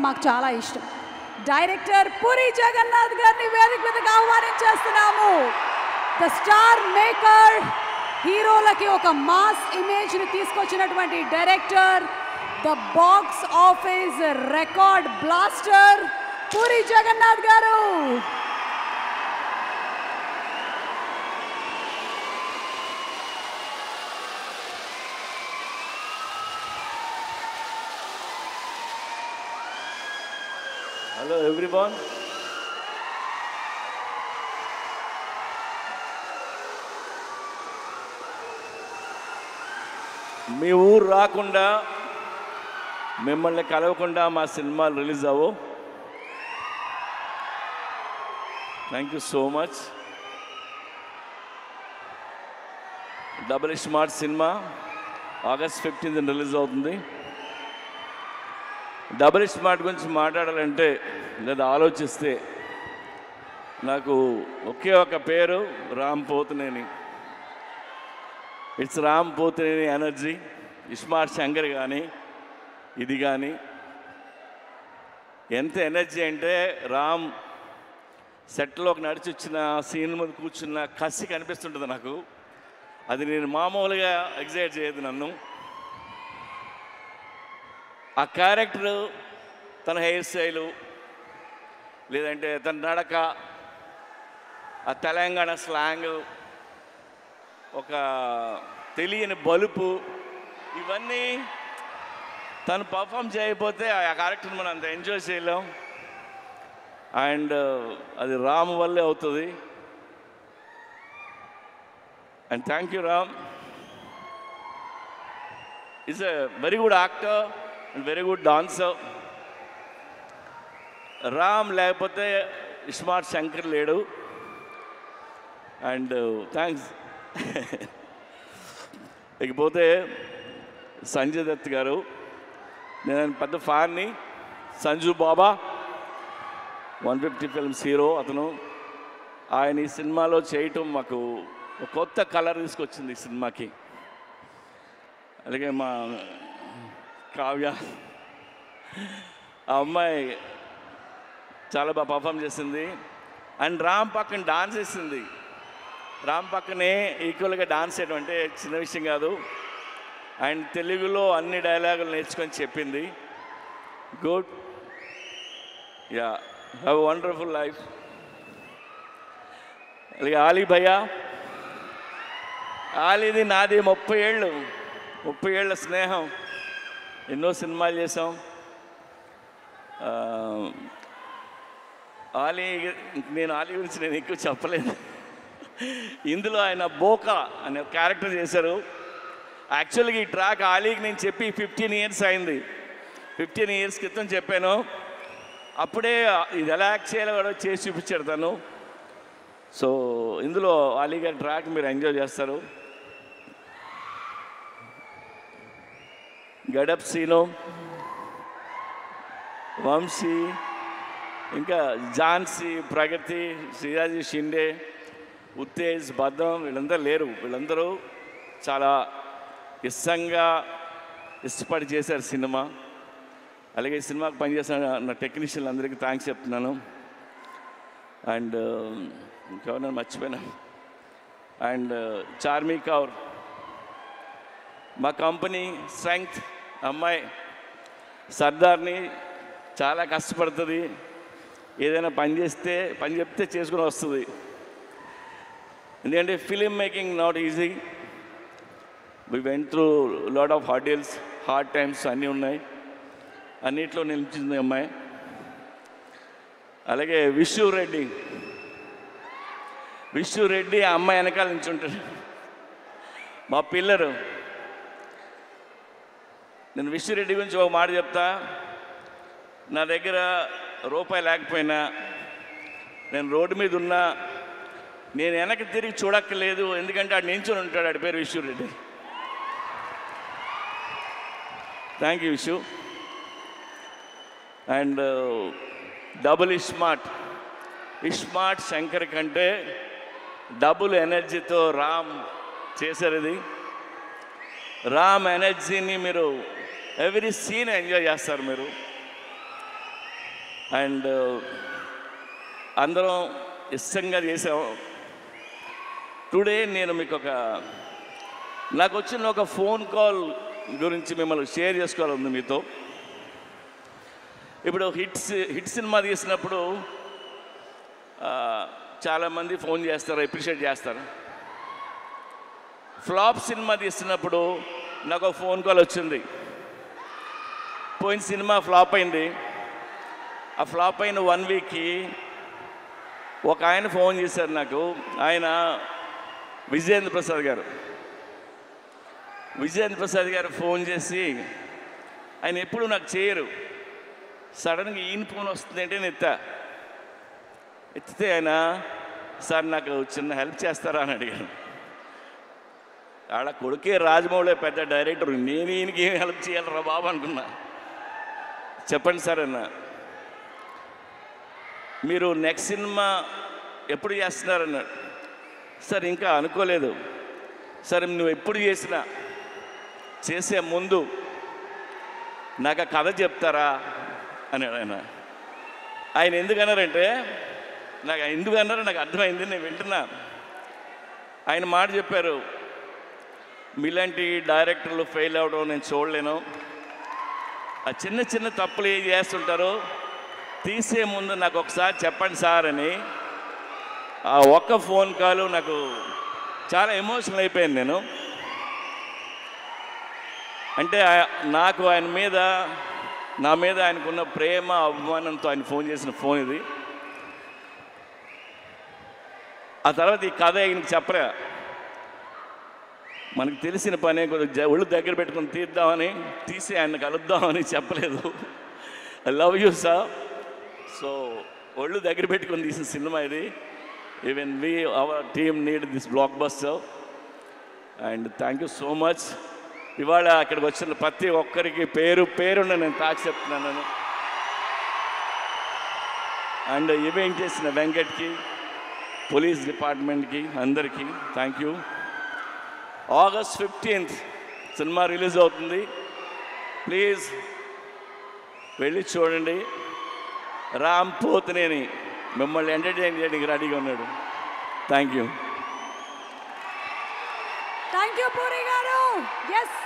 మాకు చాలా ఇష్టం. డైరెక్టర్ పూరి జగన్నాథ్ గారిని వేదిక మీదకి ఆహ్వానించేస్తున్నాము. ద స్టార్ మేకర్, హీరోలకి ఒక మాస్ ఇమేజ్ని తీసుకొచ్చినటువంటి director, the box office record blaster Puri Jagannadh garu. Hello everyone. మీ ఊరు రాకుండా మిమ్మల్ని కలవకుండా మా సినిమాలు రిలీజ్ అవ్వవు. Thank you so much. Double Smart సినిమా August 15th రిలీజ్ అవుతుంది. డబుల్ స్మార్ట్ గురించి మాట్లాడాలంటే లేదా ఆలోచిస్తే నాకు ఒకే ఒక పేరు, Ram Pothineni. It's Ram Pothineni energy. Smart Shankar కానీ ఇది కానీ ఎంత ఎనర్జీ అంటే, రామ్ సెట్లోకి నడిచి వచ్చిన సీన్ మీద కూర్చున్న కసి కనిపిస్తుంటుంది నాకు. అది నేను మామూలుగా ఎగ్జైట్ చేయదు నన్ను. ఆ క్యారెక్టరు, తన హెయిర్ స్టైలు, లేదంటే తన నడక, ఆ తెలంగాణ స్లాంగ్, ఒక తెలియని బలుపు, ఇవన్నీ తను పర్ఫామ్ చేయకపోతే ఆ క్యారెక్టర్ని మనం అంత ఎంజాయ్ చేయలేం. అండ్ అది రామ్ వల్లే అవుతుంది. And thank you Ram. Is a very good actor and very good dancer. Ram లేకపోతే స్మార్ట్ శంకర్ లేడు. And thanks. ఇకపోతే సంజయ్ దత్ గారు, నేను పెద్ద ఫ్యాన్ని. సంజు బాబా 150 ఫిల్మ్స్ హీరో అతను. ఆయన ఈ సినిమాలో చేయటం మాకు ఒక కొత్త కలర్ తీసుకొచ్చింది ఈ సినిమాకి. అలాగే మా కావ్య, ఆ అమ్మాయి చాలా బాగా పర్ఫామ్ చేసింది. అండ్ రామ్ పక్కన డాన్స్ చేసింది. రామ్ పక్కనే ఈక్వల్గా డాన్స్ చేయడం అంటే చిన్న విషయం కాదు. అండ్ తెలుగులో అన్ని డైలాగులు నేర్చుకొని చెప్పింది. Good. Yeah, have a wonderful life. అలాగే ఆలీ భయ్యా, ఆలీది నాది 30 ఏళ్ళ స్నేహం. ఎన్నో సినిమాలు చేసాం. నేను ఆలీ గురించి నేను ఎక్కువ చెప్పలేదు. ఇందులో ఆయన బోకా అనే క్యారెక్టర్ చేశారు. యాక్చువల్గా ఈ ట్రాక్ ఆలీకి నేను చెప్పి 15 ఇయర్స్ అయింది. 15 ఇయర్స్ క్రితం చెప్పాను. అప్పుడే ఇది ఎలా యాక్ట్ చేయాలో కూడా చేసి చూపించాడు తను. సో ఇందులో ఆలీ గారి ట్రాక్ మీరు ఎంజాయ్ చేస్తారు. గడప్ సీను, వంశీ, ఇంకా ఝాన్సీ, ప్రగతి, శ్రీరాజీ షిండే, ఉత్తేజ్, బద్దం, వీళ్ళందరూ లేరు. వీళ్ళందరూ చాలా ఇష్టపడి చేశారు సినిమా. అలాగే ఈ సినిమాకి పనిచేసిన నా టెక్నీషియన్లు అందరికీ థ్యాంక్స్ చెప్తున్నాను. అండ్ ఇంకెవరైనా మర్చిపోయినా. అండ్ చార్మీ కౌర్, మా కంపెనీ స్ట్రెంగ్త్ అమ్మాయి, సర్దార్ని, చాలా కష్టపడుతుంది. ఏదైనా పని చెప్తే చేసుకుని వస్తుంది. ఎందుకంటే film making not easy. We went through lot of hurdles, hard times అన్నీ ఉన్నాయి. అన్నిట్లో నిలిచింది అమ్మాయి. అలాగే విష్ణు రెడ్డి ఆ అమ్మాయి వెనకాల నుంచి ఉంటాడు, మా పిల్లరు. నేను విష్ణు రెడ్డి గురించి ఒక మాట చెప్తా. నా దగ్గర రూపాయి లేకపోయినా, నేను రోడ్డు మీద ఉన్నా, నేను వెనక్కి తిరిగి చూడక్కర్లేదు. ఎందుకంటే ఆడు నించుని ఉంటాడు. ఆడి పేరు Vishnu Reddy. Thank you Vishnu. And double smart Shankar కంటే డబుల్ ఎనర్జీతో రామ్ చేశారు. ఇది రామ్ ఎనర్జీని మీరు ఎవ్రీ సీన్ ఎంజాయ్ చేస్తారు. మీరు అండ్ అందరం ఇష్టంగా చేసాం. టుడే నేను మీకు నాకు వచ్చిన ఒక ఫోన్ కాల్ గురించి మిమ్మల్ని షేర్ చేసుకోవాలంది మీతో. ఇప్పుడు హిట్ సినిమా తీసినప్పుడు చాలామంది ఫోన్ చేస్తారు, అప్రిషియేట్ చేస్తారు. ఫ్లాప్ సినిమా తీస్తున్నప్పుడు నాకు ఒక ఫోన్ కాల్ వచ్చింది. పోయిన సినిమా ఫ్లాప్ అయింది. ఆ ఫ్లాప్ అయిన 1 వీక్కి ఒక ఆయన ఫోన్ చేశారు నాకు. ఆయన విజయేంద్ర ప్రసాద్ గారు. విజయేంద్ర ప్రసాద్ గారు ఫోన్ చేసి, ఆయన ఎప్పుడు నాకు చేయరు, సడన్గా ఈయన ఫోన్ వస్తుంది అంటే నేను ఎత్తితే ఆయన, సార్ నాకు చిన్న హెల్ప్ చేస్తారా అని అడిగాను. ఆడ కొడుకే రాజమౌళి పెద్ద డైరెక్టర్, నేను ఈయనకి ఏం హెల్ప్ చేయాలరా బాబు అనుకున్నా. చెప్పండి సార్ అన్న, మీరు నెక్స్ట్ సినిమా ఎప్పుడు చేస్తున్నారన్నాడు. సార్ ఇంకా అనుకోలేదు. సరే నువ్వు ఎప్పుడు చేసే ముందు నాకు ఆ కథ చెప్తారా అన్నాడు ఆయన. ఆయన ఎందుకన్నారంటే, ఎందుకన్నారో నాకు అర్థమైంది, నేను వింటున్నా. ఆయన మాట చెప్పారు, మీలాంటి డైరెక్టర్లు ఫెయిల్ అవ్వడం నేను చూడలేను. ఆ చిన్న చిన్న తప్పులు ఏం చేస్తుంటారో తీసే ముందు నాకు ఒకసారి చెప్పండి సార్ అని. ఆ ఒక్క ఫోన్ కాల్ నాకు చాలా ఎమోషనల్ అయిపోయింది. నేను అంటే నాకు ఆయన మీద, నా మీద ఆయనకున్న ప్రేమ అభిమానంతో ఆయన ఫోన్ చేసిన ఫోన్ ఇది. ఆ తర్వాత ఈ కథ ఆయనకి చెప్పరా, మనకు తెలిసిన పనే కొద్దిగా ఒళ్ళు దగ్గర పెట్టుకుని తీసి ఆయన కలుద్దామని చెప్పలేదు. I love you sir. So ఒళ్ళు దగ్గర పెట్టుకొని తీసిన సినిమా ఇది. Even our team need this block buster. And thank you so much. ఇవాళ అక్కడికి వచ్చిన ప్రతి ఒక్కరికి పేరున్న నేను తాకి చెప్తున్నాను. అండ్ ఈవెంట్ చేసిన వెంకట్కి, పోలీస్ డిపార్ట్మెంట్కి, అందరికీ thank you. August 15th cinema release అవుతుంది. ప్లీజ్ వెళ్ళి చూడండి. రామ్ పోతినేని మిమ్మల్ని ఎంటర్టైన్ చేయడానికి రెడీగా ఉన్నాడు. Thank you. పూరి గారు. ఎస్.